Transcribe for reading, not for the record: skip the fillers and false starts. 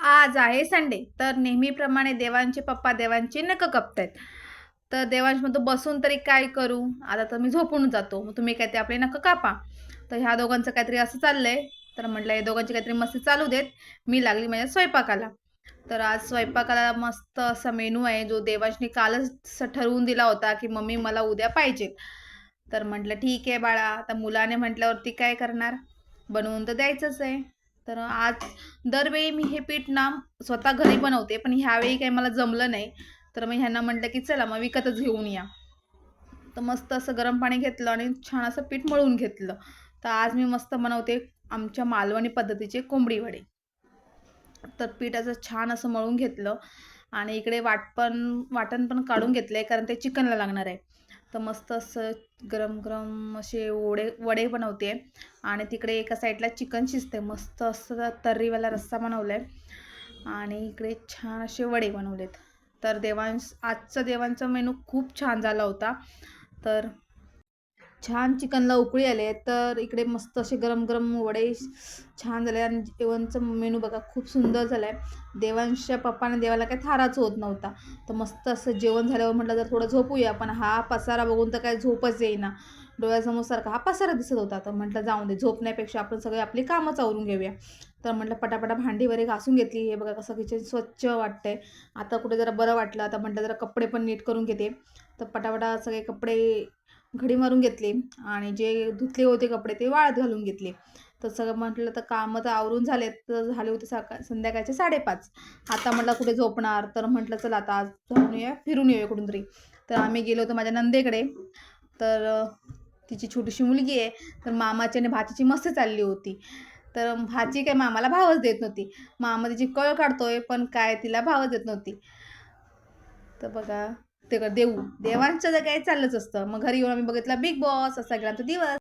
आज आहे संडे, तर नेहमीप्रमाणे देवांचे पप्पा देवांची नखं कापतायत. तर देवांश म्हणतो, "बसून तरी काय करू? आता तर मी झोपून जातो. मग तुम्ही काय ते आपले नखं कापा." तर ह्या दोघांचं काहीतरी असं चाललंय. तर म्हटलं, "हे दोघांची काहीतरी मस्ती चालू देत." मी लागली माझ्या स्वयंपाकाला. तर आज स्वयंपाकाला मस्त असा मेनू आहे, जो देवांशने कालच ठरवून दिला होता, की "मम्मी मला उद्या पाहिजे." तर म्हटलं, "ठीक आहे बाळा." आता मुलाने म्हटल्यावरती काय करणार? बनवून तर द्यायचंच आहे. तर आज दरवेळी मी हे पीठ ना स्वतः घरी बनवते, पण ह्यावेळी काही मला जमलं नाही. तर मग ह्यांना म्हटलं, की "चला मग विकतच घेऊन या." तर मस्त असं गरम पाणी घेतलं आणि छान असं पीठ मळून घेतलं. तर आज मी मस्त बनवते आमच्या मालवणी पद्धतीचे कोंबडी वडे. तर पीठ असं छान असं मळून घेतलं आणि इकडे वाटण पण काढून घेतलंय, कारण ते चिकनला लागणार आहे. तर मस्त असं गरम-गरम असे वडे बनवते आणि तिकडे एका साईडला चिकन शिजते. मस्त असं तर्रीवाला रस्सा बनवलाय आणि इकडे छान असे वडे बनवलेत. तर आजचा देवांचा मेनू खूप छान झाला होता. तर छान चिकनला उकळी आली आहे, तर इकडे मस्त असे गरम-गरम वडे छान झाले आणि जेवणचं मेनू बघा खूप सुंदर झालं आहे. देवांशच्या पप्पाने देवाला काही थाराच होत नव्हता. तर मस्त असं जेवण झाल्यावर म्हटलं जर थोडं झोपूया, पण हा पसारा बघून तर काही झोपच येईना. डोळ्यासमोर सारखा हा पसारा दिसत होता. तर म्हटलं जाऊ दे, झोपण्यापेक्षा आपण सगळे आपली कामच आवरून घेऊया. तर म्हटलं पटापटा भांडी वगैरे घासून घेतली. हे बघा कसं किचन स्वच्छ वाटतंय. आता कुठे जरा बरं वाटलं. आता म्हटलं जरा कपडे पण नीट करून घेते. तर पटापटा सगळे कपडे घडी मारून घेतले आणि जे धुतले होते कपडे ते वाळत घालून घेतले. तर सगळं म्हटलं तर कामं तर आवरून झालेत. तर झाले होते संध्याकाळचे 5:30. आता म्हटलं कुठे झोपणार? तर म्हटलं चला आता आज जाऊन येऊया, फिरून येऊया कुठूनतरी. तर आम्ही गेलो होतो माझ्या नंदेकडे. तर तिची छोटीशी मुलगी आहे. तर मामाची आणि भाचीची मस्त चालली होती. तर भाची काय मामाला भावच देत नव्हती. मामा तिची कळ काढतोय, पण काय तिला भावच देत नव्हती. तर बघा, ते देवांचं तर काय चाललंच असतं. मग घरी येऊन आम्ही बघितला बिग बॉस. असा गेला आमचा दिवस.